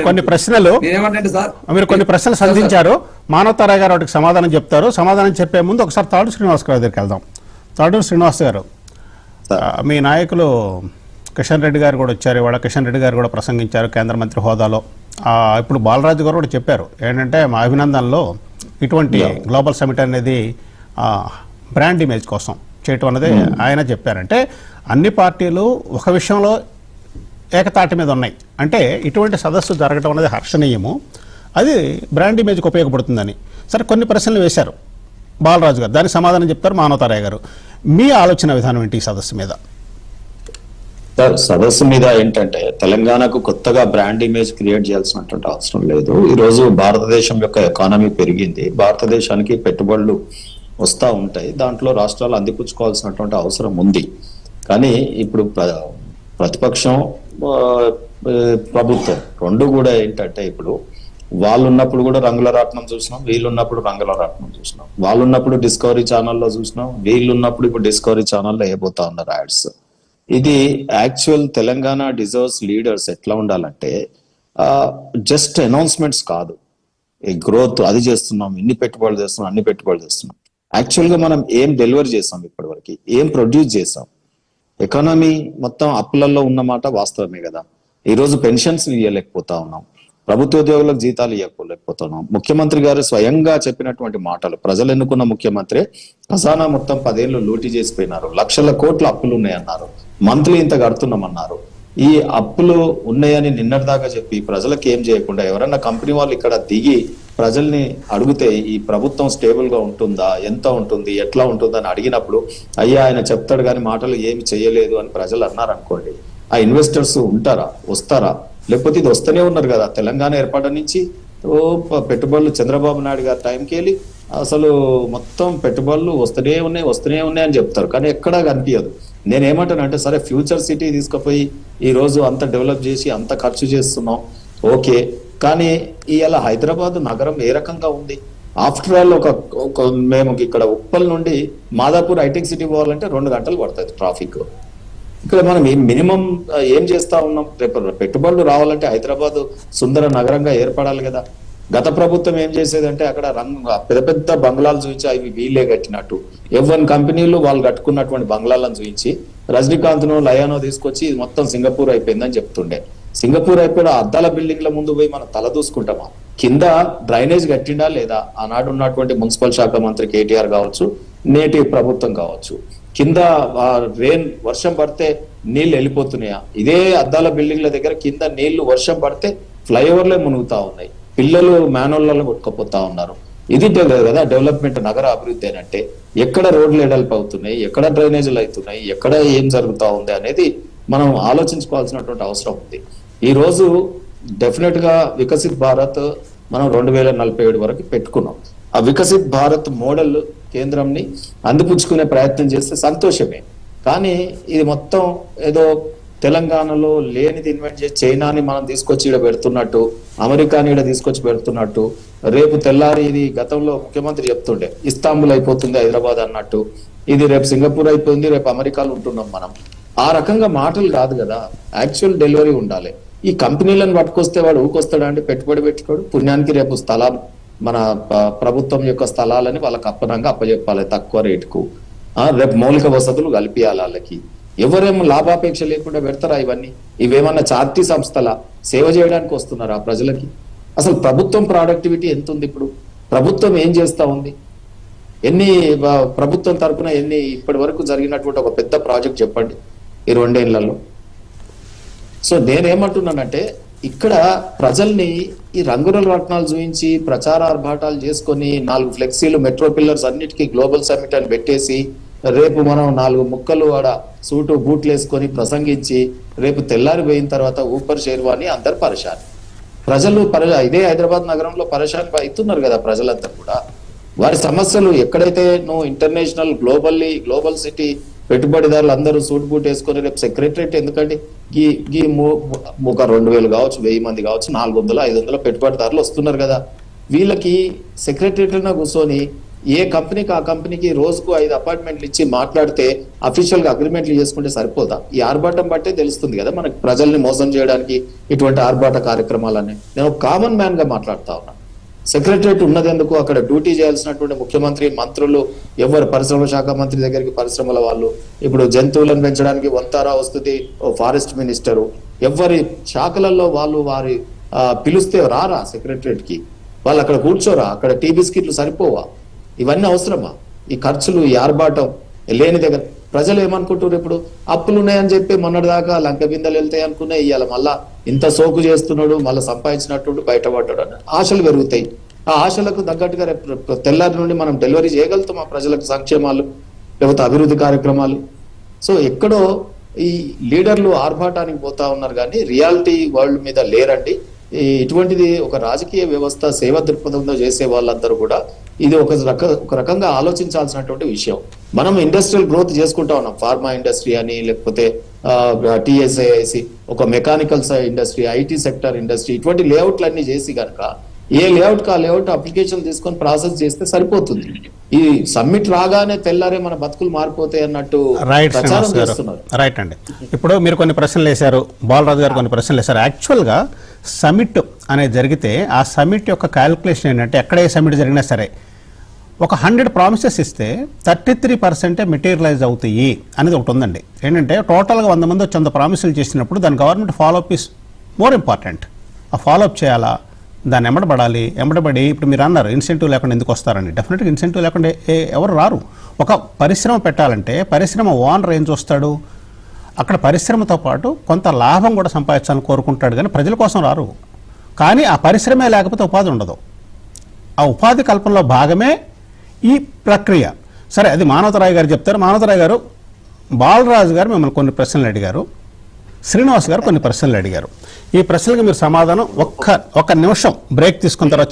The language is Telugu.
కొన్ని ప్రశ్నలు సంధించారు. మానవతారాయ్ గారు వాటికి సమాధానం చెప్తారు. సమాధానం చెప్పే ముందు ఒకసారి తాడు శ్రీనివాస్ గారి దగ్గరికి వెళ్దాం. తాడు శ్రీనివాస్ గారు, మీ నాయకులు కిషన్ రెడ్డి గారు కూడా వచ్చారు. ఇవాళ కిషన్ రెడ్డి గారు కూడా ప్రసంగించారు కేంద్ర మంత్రి హోదాలో. ఇప్పుడు బాలరాజు గారు కూడా చెప్పారు ఏంటంటే మా అభినందనలో ఇటువంటి గ్లోబల్ సమిట్ అనేది బ్రాండ్ ఇమేజ్ కోసం చేయటం అనేది ఆయన చెప్పారంటే అన్ని పార్టీలు ఒక విషయంలో ఏకతాటి మీద ఉన్నాయి. అంటే ఇటువంటి సదస్సు జరగడం అనేది హర్షణీయము, అది బ్రాండ్ ఇమేజ్కి ఉపయోగపడుతుందని. సరే, కొన్ని ప్రశ్నలు వేశారు బాలరాజు గారు, దానికి సమాధానం చెప్తారు మానవతారాయ్ గారు. మీ ఆలోచన విధానం ఏంటి ఈ సదస్సు మీద? సదస్సు మీద ఏంటంటే తెలంగాణకు కొత్తగా బ్రాండ్ ఇమేజ్ క్రియేట్ చేయాల్సినటువంటి అవసరం లేదు. ఈరోజు భారతదేశం యొక్క ఎకానమీ పెరిగింది, భారతదేశానికి పెట్టుబడులు వస్తూ ఉంటాయి, దాంట్లో రాష్ట్రాలు అందిపుచ్చుకోవాల్సినటువంటి అవసరం ఉంది. కానీ ఇప్పుడు ప్రతిపక్షం ప్రభుత్వం రెండు కూడా ఏంటంటే ఇప్పుడు వాళ్ళు ఉన్నప్పుడు కూడా రంగుల రాట్నం చూసినాం, వీళ్ళు ఉన్నప్పుడు రంగుల రాట్నం చూసినాం. వాళ్ళు ఉన్నప్పుడు డిస్కవరీ ఛానల్లో చూసినాం, వీళ్ళు ఉన్నప్పుడు ఇప్పుడు డిస్కవరీ ఛానల్లో వేయబోతా ఉన్నారు యాడ్స్. ఇది యాక్చువల్ తెలంగాణ డిజర్వ్స్ లీడర్స్ ఎట్లా ఉండాలంటే జస్ట్ అనౌన్స్మెంట్స్ కాదు, ఈ గ్రోత్ అది చేస్తున్నాం, ఇన్ని పెట్టుబడులు చేస్తున్నాం, అన్ని పెట్టుబడులు చేస్తున్నాం. యాక్చువల్ గా మనం ఏం డెలివరీ చేసాం, ఇప్పటివరకు ఏం ప్రొడ్యూస్ చేసాం. ఎకానమీ మొత్తం అప్పులలో ఉన్నమాట వాస్తవమే కదా. ఈరోజు పెన్షన్స్ ఇవ్వలేకపోతా ఉన్నాం, ప్రభుత్వ ఉద్యోగులకు జీతాలు ఇవ్వలేకపోతున్నాం. ముఖ్యమంత్రి గారు స్వయంగా చెప్పినటువంటి మాటలు, ప్రజలు ఎన్నుకున్న ముఖ్యమంత్రి ఖజానా మొత్తం 10 ఏళ్ళు లూటీ చేసిపోయినారు, లక్షల కోట్ల అప్పులు ఉన్నాయన్నారు, మంత్లీ ఇంత కడుతున్నామన్నారు. ఈ అప్పులు ఉన్నాయని నిన్నటిదాకా చెప్పి ప్రజలకు ఏం చేయకుండా ఎవరన్నా కంపెనీ వాళ్ళు ఇక్కడ దిగి ప్రజల్ని అడిగితే ఈ ప్రభుత్వం స్టేబుల్ గా ఉంటుందా, ఎంత ఉంటుంది, ఎట్లా ఉంటుంది అని అడిగినప్పుడు అయ్యా ఆయన చెప్తాడు కానీ మాటలు ఏమి చేయలేదు అని ప్రజలు అన్నారు అనుకోండి, ఆ ఇన్వెస్టర్స్ ఉంటారా, వస్తారా? లేకపోతే ఇది వస్తూనే ఉన్నారు కదా తెలంగాణ ఏర్పాటు నుంచి పెట్టుబడులు చంద్రబాబు నాయుడు గారి టైంకి వెళ్ళి అసలు మొత్తం పెట్టుబడులు వస్తూనే ఉన్నాయి అని చెప్తారు, కానీ ఎక్కడా కనిపించదు. నేనేమంటానంటే సరే ఫ్యూచర్ సిటీ తీసుకుపోయి ఈ రోజు అంత డెవలప్ చేసి అంత ఖర్చు చేస్తున్నాం, ఓకే, కానీ ఇవాళ హైదరాబాద్ నగరం ఏ రకంగా ఉంది? ఆఫ్టర్ ఆల్ ఒక మేము ఇక్కడ ఉప్పల్ నుండి మాదాపూర్ హైటెక్ సిటీ పోవాలంటే 2 గంటలు పడుతుంది ట్రాఫిక్. ఇక్కడ మనం మినిమం ఏం చేస్తా ఉన్నాం? రేపు పెట్టుబడులు రావాలంటే హైదరాబాద్ సుందర నగరంగా ఏర్పడాలి కదా. గత ప్రభుత్వం ఏం చేసేదంటే అక్కడ పెద్ద పెద్ద బంగ్లాలు చూపించి అవి వీళ్ళే కట్టినట్టు, F1 కంపెనీలు వాళ్ళు కట్టుకున్నటువంటి బంగ్లాలను చూపించి రజనీకాంత్ను లయానో తీసుకొచ్చి ఇది మొత్తం సింగపూర్ అయిపోయిందని చెప్తుండే. సింగపూర్ అయిపోయిన అద్దాల బిల్డింగ్ల ముందు పోయి మనం తల దూసుకుంటామా? కింద డ్రైనేజ్ కట్టిండా లేదా? ఆనాడు ఉన్నటువంటి మున్సిపల్ శాఖ మంత్రి కేటీఆర్ కావచ్చు, నేటి ప్రభుత్వం కావచ్చు, కింద వర్షం పడితే నీళ్లు వెళ్ళిపోతున్నాయా? ఇదే అద్దాల బిల్డింగ్ల దగ్గర కింద నీళ్లు వర్షం పడితే ఫ్లైఓవర్లే మునుగుతా ఉన్నాయి, పిల్లలు మ్యాన్హోల్లలో కొట్టుకుపోతా ఉన్నారు. ఇది కదా డెవలప్మెంట్, నగర అభివృద్ధి అంటే. ఎక్కడ రోడ్లు ఎడల్పు అవుతున్నాయి, ఎక్కడ డ్రైనేజీలు అవుతున్నాయి, ఎక్కడ ఏం జరుగుతా ఉంది అనేది మనం ఆలోచించుకోవాల్సినటువంటి అవసరం ఉంది. ఈ రోజు డెఫినెట్ గా వికసిత్ భారత్ మనం 2047 వరకు పెట్టుకున్నాం. ఆ వికసిత్ భారత్ మోడల్ కేంద్రంని అందిపుచ్చుకునే ప్రయత్నం చేస్తే సంతోషమే. కానీ ఇది మొత్తం ఏదో తెలంగాణలో లేనిది ఇన్వెంట్ చేసి చైనాని మనం తీసుకొచ్చి ఇక్కడ పెడుతున్నట్టు, అమెరికాని ఇక్కడ తీసుకొచ్చి పెడుతున్నట్టు, రేపు తెల్లారి ఇది గతంలో ముఖ్యమంత్రి చెప్తుండే ఇస్తాంబుల్ అయిపోతుంది హైదరాబాద్ అన్నట్టు, ఇది రేపు సింగపూర్ అయిపోయింది, రేపు అమెరికాలో ఉంటున్నాం మనం. ఆ రకంగా మాటలు కాదు కదా, యాక్చువల్ డెలివరీ ఉండాలి. ఈ కంపెనీలను పట్టుకొస్తే వాడు ఊకొస్తాడా అంటే పెట్టుబడి పెట్టుకోడు, పుణ్యానికి రేపు స్థలం మన ప్రభుత్వం యొక్క స్థలాలని వాళ్ళకి అప్పచెప్పాలి తక్కువ రేటుకు, రేపు మౌలిక వసతులు కల్పియాలి వాళ్ళకి. ఎవరేమో లాభాపేక్ష లేకుండా పెడతారా ఇవన్నీ? ఇవేమన్నా చార్టీ సంస్థల సేవ చేయడానికి వస్తున్నారా ప్రజలకి? అసలు ప్రభుత్వం ప్రొడక్టివిటీ ఎంత ఉంది? ఇప్పుడు ప్రభుత్వం ఏం చేస్తా ఉంది? ప్రభుత్వం తరఫున ఇప్పటి వరకు జరిగినటువంటి ఒక పెద్ద ప్రాజెక్ట్ చెప్పండి ఈ 2 ఏళ్లలో. సో నేనేమంటున్నానంటే ఇక్కడ ప్రజల్ని ఈ రంగుల రత్నాలు చూపించి ప్రచార ఆర్భాటాలు చేసుకొని 4 ఫ్లెక్సీలు మెట్రో పిల్లర్స్ అన్నిటికీ గ్లోబల్ సమిట్ అని పెట్టేసి రేపు మనం 4 ముక్కలు ఆడ సూటు బూట్లు వేసుకొని ప్రసంగించి రేపు తెల్లారిపోయిన తర్వాత ఊపర్ షేర్వాని అందరు పరేషాన్. ప్రజలు ఇదే హైదరాబాద్ నగరంలో పరేషాన్ అవుతున్నారు కదా ప్రజలంతా కూడా. వారి సమస్యలు ఎక్కడైతే నువ్వు ఇంటర్నేషనల్ గ్లోబల్ సిటీ పెట్టుబడిదారులు అందరూ సూట్ బూట్ వేసుకొని రేపు సెక్రటరేట్ ఎందుకంటే ఒక 2000 కావచ్చు, 1000 మంది కావచ్చు, 400 500 పెట్టుబడిదారులు వస్తున్నారు కదా. వీళ్ళకి సెక్రటరేట్ కూర్చొని ఏ కంపెనీకి ఆ కంపెనీకి రోజుకు 5 అపార్ట్మెంట్లు ఇచ్చి మాట్లాడితే అఫీషియల్ గా అగ్రిమెంట్లు చేసుకుంటే సరిపోదా? ఈ ఆర్భాటం బట్టే తెలుస్తుంది కదా మనకి ప్రజల్ని మోసం చేయడానికి ఇటువంటి ఆర్భాట కార్యక్రమాలన్నీ. నేను కామన్ మ్యాన్ గా మాట్లాడుతా ఉన్నా. సెక్రటరేట్ ఉన్నదెందుకు? అక్కడ డ్యూటీ చేయాల్సినటువంటి ముఖ్యమంత్రి, మంత్రులు, ఎవరు పరిశ్రమ శాఖ మంత్రి దగ్గరికి పరిశ్రమల వాళ్ళు, ఇప్పుడు జంతువులను పెంచడానికి వంతారా వస్తుంది ఫారెస్ట్ మినిస్టరు, ఎవరి శాఖలలో వాళ్ళు వారి పిలిస్తే రారా సెక్రటరేట్ కి? వాళ్ళు అక్కడ కూర్చోరా? అక్కడ టీ బిస్కెట్లు సరిపోవా? ఇవన్నీ అవసరమా? ఈ ఖర్చులు, ఈ ఆర్భాటం లేని దగ్గర ప్రజలు ఏమనుకుంటారు? ఇప్పుడు అప్పులు ఉన్నాయని చెప్పి మొన్నటిదాకా లంక బిందెలు వెళ్తాయి అనుకునే, ఇవాళ మళ్ళా ఇంత సోకు చేస్తున్నాడు, మళ్ళీ సంపాదించినట్టు బయటపడ్డాడు అని ఆశలు పెరుగుతాయి. ఆ ఆశలకు తగ్గట్టుగా రేపు తెల్లారి నుండి మనం డెలివరీ చేయగలుగుతాం ఆ ప్రజలకు సంక్షేమాలు, లేకపోతే అభివృద్ధి కార్యక్రమాలు. సో ఎక్కడో ఈ లీడర్లు ఆర్భాటానికి పోతా ఉన్నారు కానీ రియాలిటీ వరల్డ్ మీద లేరండి. ఇటువంటిది ఒక రాజకీయ వ్యవస్థ సేవ దృక్పథంతో చేసే వాళ్ళందరూ కూడా ఇది ఒక రకంగా ఆలోచించాల్సినటువంటి విషయం. మనం ఇండస్ట్రియల్ గ్రోత్ చేసుకుంటా ఉన్నాం, ఫార్మా ఇండస్ట్రీ అని, లేకపోతే టిఎస్ఐసి, ఒక mechanical industry, IT sector industry, ఇటువంటి లేఅవుట్లు అన్ని చేసి కనుక ఏ లేఅవుట్ కా లేఅవుట్ అప్లికేషన్ తీసుకొని ప్రాసెస్ చేస్తే సరిపోతుంది. ఈ సమ్మిట్ రాగానే తెల్లారే మన బతుకులు మారిపోతాయి అన్నట్టు ప్రచారం చేస్తున్నారు. రైట్ అండి. ఇప్పుడు మీరు కొన్ని ప్రశ్నలు వేశారు, బాలరాజు గారు కొన్ని ప్రశ్నలు వేశారు. యాక్చువల్గా సమ్మిట్ అనేది జరిగితే ఆ సమ్మిట్ యొక్క క్యాలిక్యులేషన్ ఏంటంటే ఎక్కడ ఏ సమ్మిట్ జరిగినా సరే ఒక 100 ప్రామిసెస్ ఇస్తే 33% మెటీరియలైజ్ అవుతాయి అనేది ఒకటి ఉందండి. ఏంటంటే టోటల్గా 100 మంది వచ్చి 100 ప్రామిసులు చేసినప్పుడు దాని government follow up is more important. ఆ ఫాలోఅప్ చేయాలా, దాన్ని ఎంబడబడి ఇప్పుడు మీరు అన్నారు ఇన్సెంటివ్ లేకుండా ఎందుకు వస్తారని. డెఫినెట్గా ఇన్సెంటివ్ లేకుండా ఎవరు రారు. ఒక పరిశ్రమ పెట్టాలంటే పరిశ్రమ ఓనర్ ఏం చూస్తాడు, అక్కడ పరిశ్రమతో పాటు కొంత లాభం కూడా సంపాదించాలని కోరుకుంటాడు, కానీ ప్రజల కోసం రారు. కానీ ఆ పరిశ్రమే లేకపోతే ఉపాధి ఉండదు. ఆ ఉపాధి కల్పనలో భాగమే ఈ ప్రక్రియ. సరే, అది మానవతరాయ్ గారు చెప్తారు. మానవతరాయ్ గారు, బాలరాజు గారు మిమ్మల్ని కొన్ని ప్రశ్నలు అడిగారు, శ్రీనివాస్ గారు కొన్ని ప్రశ్నలు అడిగారు. ఈ ప్రశ్నలకు మీరు సమాధానం ఒక్క నిమిషం బ్రేక్ తీసుకున్న తర్వాత